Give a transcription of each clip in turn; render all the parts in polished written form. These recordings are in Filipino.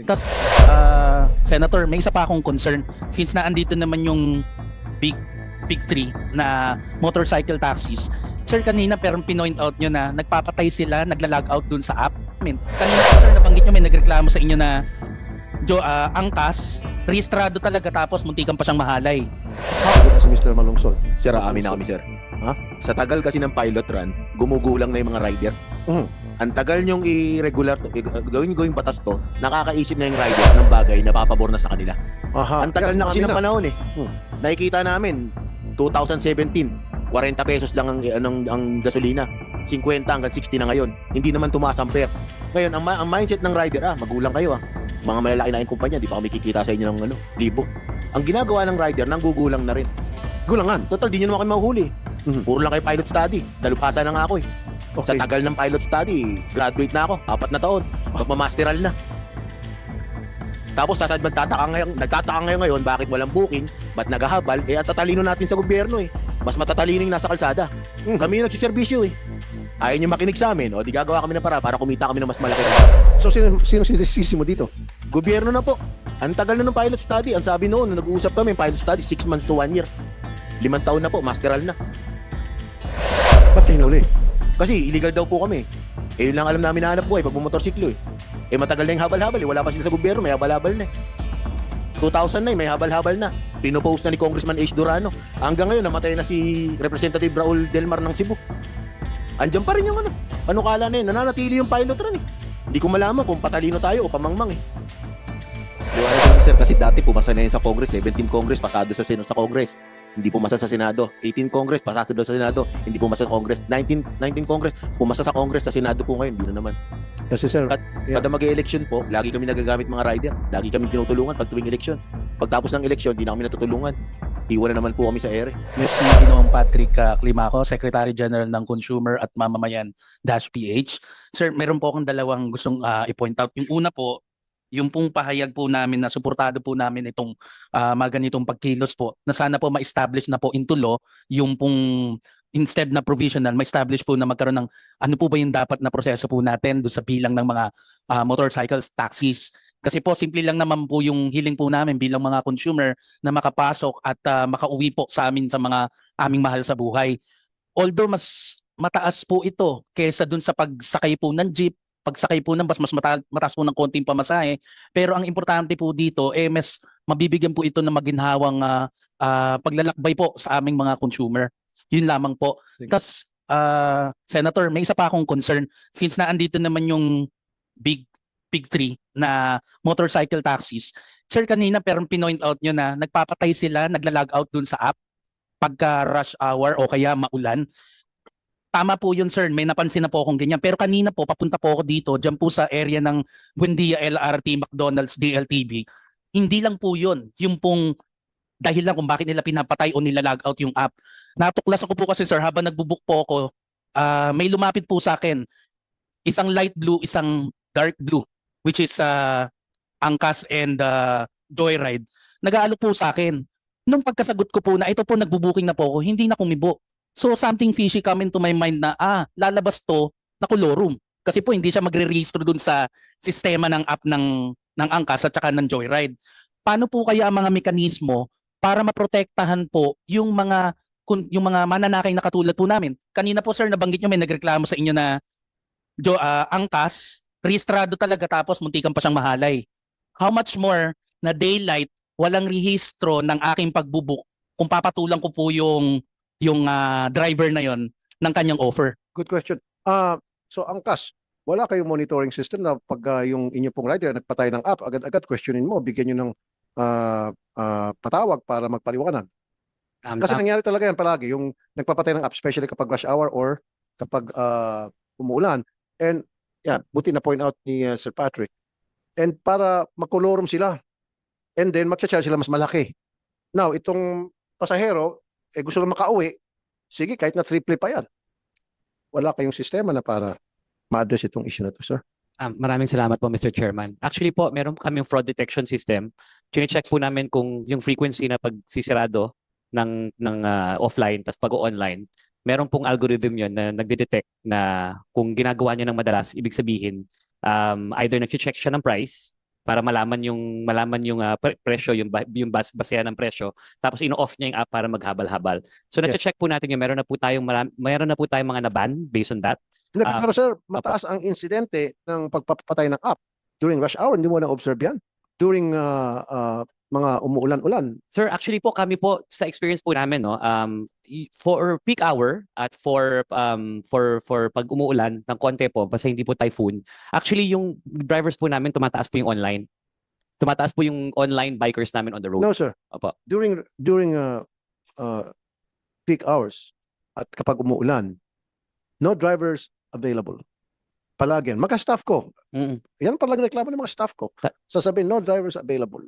Tas, Senator, may isa pa akong concern. Since na andito naman yung big big three na motorcycle taxis. Sir, kanina pero pinoint out nyo na nagpapatay sila, nagla-log out dun sa app. Kanina sir, nabanggit nyo may nagreklamo sa inyo na angkas, rehistrado talaga tapos muntikan pa siyang mahalay. Ako na si Mr. Malungsod. Sir, amin na kami, sir. Ha? Sa tagal kasi ng pilot run, gumugulang na yung mga rider. Mhm. Ang tagal nyong i-regular to, gawing batas to, nakakaisip na yung rider ng bagay na papabor na sa kanila. Aha. Ang tagal na kasi ng panahon eh. Hmm. Nakikita namin, 2017, 40 pesos lang ang gasolina. 50 hanggang 60 na ngayon. Hindi naman tumasamper. Ngayon, ang mindset ng rider, magulang kayo Mga malalaki na yung kumpanya, di pa kami kikita sa inyo ng libo. Ang ginagawa ng rider, nanggugulang na rin. Gulangan. Total, di nyo naman kayo mahuhuli. Mhm. Puro lang kayo pilot study. Dalupasa na nga ako eh. Sa Okay. tagal ng pilot study, graduate na ako. 4 na taon. Magmamasteral na. Tapos nagtataka ngayon bakit walang booking, ba't naghahabal, ang tatalino natin sa gobyerno eh. Mas matatalino yung nasa kalsada. Mhm. Kami yung nagsiservisyo eh. Ayaw nyo makinig sa amin, di gagawa kami ng para kumita kami ng mas malaki. So, sino sinisisi mo dito? Gobyerno na po. Ang tagal na ng pilot study. Ang sabi noon, nung nag-uusap kami, pilot study, 6 months to 1 year. 5 taon na po, masteral na. Ba't kayo hinuli? Kasi illegal daw po kami. Yun lang alam namin na hanap buhay pag bumotorsiklo eh. Matagal na yung habal-habal Wala pa sila sa gobyerno, may habal-habal na 2000 na may habal-habal na. Pinopost na ni Congressman H. Durano. Hanggang ngayon, namatay na si Representative Raul Delmar ng Cebu. Andiyan pa rin yung ano kala na yun, nananatili yung pilot run eh. Hindi ko malaman kung patalino tayo o pamangmang eh. Liwanag ko lang sir, kasi dati pumasa na yun sa Congress, 17 Congress, pasado sa Congress. Hindi pumasa sa Senado. 18 Congress, pasado daw sa Senado. Hindi pumasa sa Congress. 19 Congress, pumasa sa Congress, sa Senado po ngayon. Hindi na naman. Kasi sir, Kada mag-election po, lagi kami nagagamit mga rider. Lagi kami tinutulungan pag tuwing election. Pagtapos ng election, hindi na kami natutulungan. Iwan na naman po kami sa ere. Yes, si Ginoong Patrick Climaco, Secretary General ng Consumer at Mamamayan-PH. Sir, meron po akong dalawang gustong i-point out. Yung una po, yung pong pahayag po namin na suportado po namin itong mga ganitong pagkilos po na sana po ma-establish na po into law yung pong instead na provisional, ma-establish po na magkaroon ng ano po ba yung dapat na proseso po natin do sa bilang ng mga motorcycles, taxis. Kasi po, simple lang naman po yung hiling po namin bilang mga consumer na makapasok at makauwi po sa amin sa mga aming mahal sa buhay. Although mas mataas po ito kaysa dun sa pagsakay po ng jeep, pagsakay po ng bus, mataas po ng konting pamasahe. Pero ang importante po dito, mas mabibigyan po ito ng maginhawang paglalakbay po sa aming mga consumer. Yun lamang po. Tapos, Senator, may isa pa akong concern. Since na andito naman yung big three na motorcycle taxis. Sir, kanina pero pinoint out nyo na nagpapatay sila, nagla-log out dun sa app pagka rush hour o kaya maulan. Tama po yun sir, may napansin na po akong ganyan. Pero kanina po, papunta po ako dito, dyan po sa area ng Buendia LRT, McDonald's, DLTV. Hindi lang po yun, yung pong dahilan kung bakit nila pinapatay o nila-log out yung app. Natuklas ako po kasi sir, habang nagbubook po ako, may lumapit po sa akin. Isang light blue, isang dark blue, which is Angkas and Joyride. Nag-aalok po sa akin. Nung pagkasagot ko po na ito po nagbubuking na po ako, hindi na kumibo. So something fishy come into my mind na lalabas to na kolorum. Kasi po hindi siya magre-register dun sa sistema ng app ng Angkas at saka ng Joyride. Paano po kaya ang mga mekanismo para maprotektahan po yung mga mananakay na katulad po namin? Kanina po sir, nabanggit nyo may nagreklamo sa inyo na angkas, rehistrado talaga tapos muntikan pa siyang mahalay. How much more na daylight, walang rehistro ng aking pagbubuk kung papatulang ko po yung driver na yon ng kanyang offer. good question. So, angkas, wala kayong monitoring system na pag yung inyo pong rider nagpatay ng app, agad-agad questionin mo, bigyan nyo ng patawag para magpaliwanag. Kasi nangyari talaga yan palagi, yung nagpapatay ng app, especially kapag rush hour or kapag umuulan. And yan, buti na point out ni Sir Patrick. And para makolorum sila. And then magcha-charge sila mas malaki. Now, itong pasahero, gusto lang makauwi, sige, kahit na triple pa yan. Wala kayong sistema na para ma-address itong issue na to, sir. Maraming salamat po, Mr. Chairman. Actually po, meron kaming fraud detection system. Chine-check po namin kung yung frequency na pagsisirado ng offline tapos pag-online, meron pong algorithm yon na nagde-detect na kung ginagawa niya ng madalas, ibig sabihin, either nag-check siya ng price para presyo, yung basehan ng presyo, tapos ino-off niya yung app para maghabal-habal. So Yes. na-check po natin yung meron na po tayong mga na-ban based on that. Hindi, Ah, pero sir, mataas ang insidente ng pagpapatay ng app. During rush hour, hindi mo na-observe yan. During mga umuulan-ulan. Sir, actually po kami po sa experience po namin no, for peak hour at for pag umuulan ng konti po basta hindi po typhoon. Actually yung drivers po namin tumataas po yung online. Tumataas po yung online bikers namin on the road. No, sir. Opo. During peak hours at kapag umuulan, no drivers available. Palagi yan. Mga-staff ko. Mm. Yan palagi reklamo ng mga staff ko. Sasabihin, no drivers available.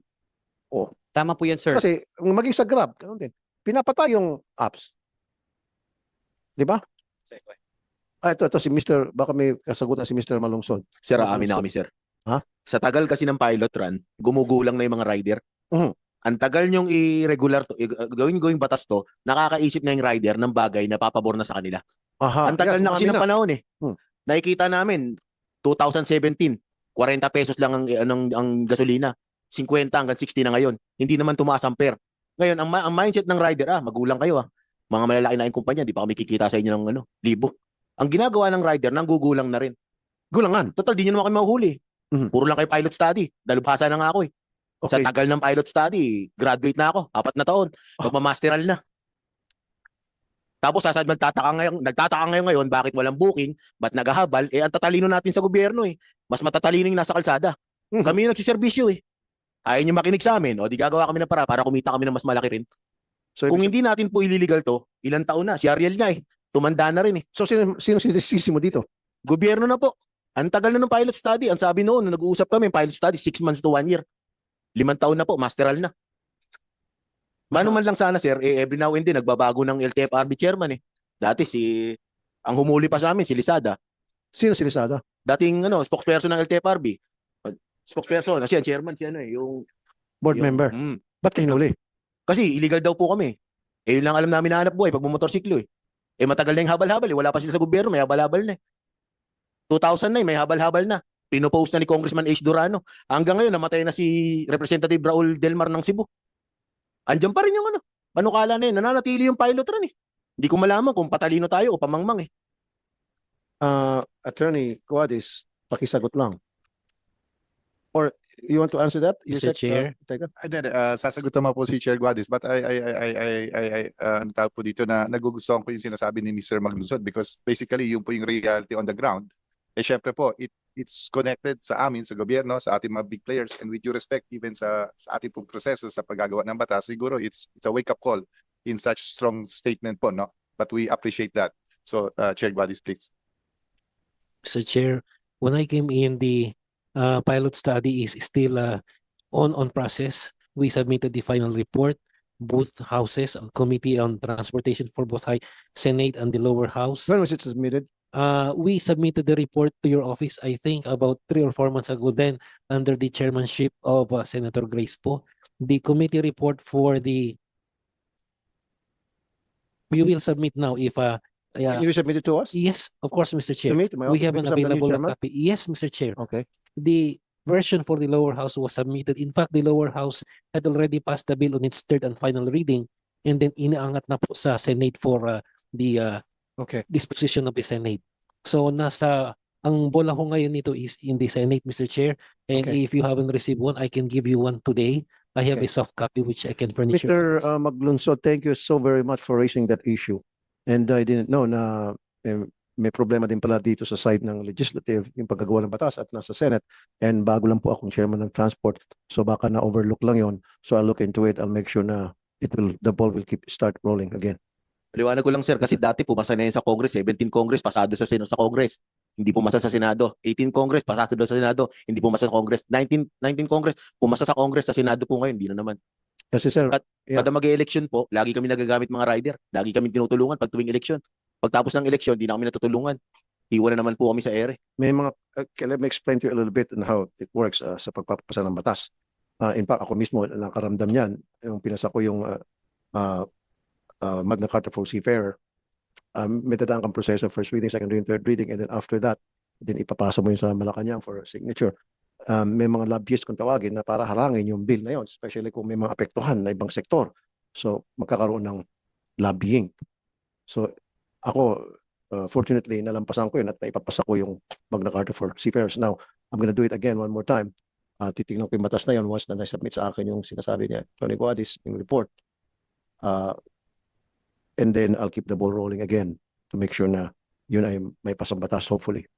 Tama po yan, sir. Kasi maging sa Grab, ganun din. Pinapatay yung apps. Di ba? Ito si Mr. Baka may kasagutan si Mr. Malungsod. Sir, amin na kami, sir. Ha? Sa tagal kasi ng pilot run, gumugulang na yung mga rider. Mhm. Ang tagal nyong i-regular to, gawing batas to, nakakaisip na yung rider ng bagay na papabor na sa kanila. Aha. Ang tagal Yan, na kasi umami ng panahon eh. Hmm. Nakikita namin, 2017, 40 pesos lang ang gasolina. 50 hanggang 60 na ngayon. Hindi naman tumaas ang pair. Ngayon, ang mindset ng rider, magulang kayo Mga malalaki na yung kumpanya, di pa kami kikita sa inyo ng libo. Ang ginagawa ng rider, nanggugulang na rin. Gulangan. Total, di nyo naman kami mahuhuli. Mhm. Puro lang kayo pilot study. Dalubhasa na nga ako eh. Sa Okay. tagal ng pilot study, graduate na ako. 4 na taon. Magmamasteral na. Tapos nagtataka ngayon bakit walang booking, ba't naghahabal, ang tatalino natin sa gobyerno eh. Mas matatalino yung nasa kalsada. Mhm. Kami yung nagsiservisyo eh. Ayaw nyo makinig sa amin, di gagawa kami ng para kumita kami ng mas malaki rin. So, Kung hindi natin po ililigal to, ilang taon na, si Ariel nga tumanda na rin eh. so sino sinisisi mo dito? Gobyerno na po. Ang tagal na ng pilot study. Ang sabi noon, nung nag-uusap kami, pilot study, 6 months to 1 year. 5 taon na po, masteral na. Mano man lang sana, sir, every now and then, nagbabago ng LTFRB chairman eh. Dati ang humuli pa sa amin, si Lisada. Sino si Lisada? Dating spokesperson ng LTFRB. Spokesperson, kasi ang chairman, yung Board yung- member. Ba't kayo hinuli? Kasi illegal daw po kami. Yun lang alam namin na hanap buhay pag bumotorsiklo eh. Matagal na yung habal-habal eh. Wala pa sila sa gobyerno, may habal-habal na eh. 2000 na may habal-habal na. Pinopost na ni Congressman H. Durano. Hanggang ngayon, namatay na si Representative Raul Delmar ng Cebu. Andiyan pa rin yung panukala na yun. Nananatili yung pilot run eh. Hindi ko malaman kung patalino tayo o pamangmang eh. Attorney Cuadis, pakisagot lang. Or you want to answer that? Mr. Chair? Teka. Sasagot naman po si Chair Guadis, but ang tawag po dito na nagugustuhan ko yung sinasabi ni Mr. Maglusod because basically yung po yung reality on the ground. Syempre po, it's connected sa amin, sa gobyerno, sa ating mga big players, and with due respect even sa ating pong proseso sa paggagawa ng batas, siguro it's a wake-up call in such strong statement po, no? But we appreciate that. So, Chair Guadis, please. Mr. Chair, when I came in, the pilot study is still on process. We submitted the final report. Both houses, Committee on Transportation for both High Senate and the lower house. When was it submitted? We submitted the report to your office, I think, about 3 or 4 months ago then, under the chairmanship of Senator Grace Po. The committee report for the... We will submit now if... You submitted to us? Yes, of course, Mr. Chair. To me, to my We office, have an because I'm the new available chairman? copy. Yes, Mr. Chair. Okay. The version for the lower house was submitted. In fact, the lower house had already passed the bill on its third and final reading, and then inaangat na po sa Senate for the Okay. disposition of the Senate. So ang bola ko ngayon nito is in the Senate, Mr. Chair. And Okay. if you haven't received one, I can give you one today. I have Okay. a soft copy which I can furnish. Mr. Maglunsod, thank you so very much for raising that issue. And I didn't know na may problema din pala dito sa side ng legislative, yung paggagawa ng batas at nasa Senate. And bago lang po akong chairman ng transport, so baka na-overlook lang yon. So I'll look into it. I'll make sure na the ball will start rolling again. Liwanag ko lang sir, kasi dati pumasa na yan sa Congress, 17 Congress, pasado sa Congress. Hindi pumasa sa Senado. 18 Congress, pasado sa Senado. Hindi pumasa sa Congress. 19 Congress, pumasa sa Congress, sa Senado po ngayon, hindi na naman. Kasi sir, Yeah. Kada mag-election po, lagi kami nagagamit mga rider. Lagi kami tinutulungan pag tuwing election. Pagtapos ng election, hindi na kami natutulungan. Iwan na naman po kami sa ere. may mga, let me explain to you a little bit on how it works sa pagpapasa ng batas. In fact, ako mismo nakaramdam niyan. Yung pinasa ko yung Magna Carta for Seafarer. May dadaan kang proseso, first reading, second reading, third reading, and then after that, then ipapasa mo yun sa Malacanang for signature. may mga lobbyist kung tawagin na para harangin yung bill na yon, especially kung may mga apektuhan na ibang sektor. So magkakaroon ng lobbying. So ako, fortunately, nalampasan ko yun at naipapasa ko yung Magna Carta for seafarers. Now, I'm gonna do it again one more time. Titignan ko yung batas na yun once na na-submit sa akin yung sinasabi niya, Tony Guadis, yung report. And then I'll keep the ball rolling again to make sure na yun ay may pasang batas, hopefully.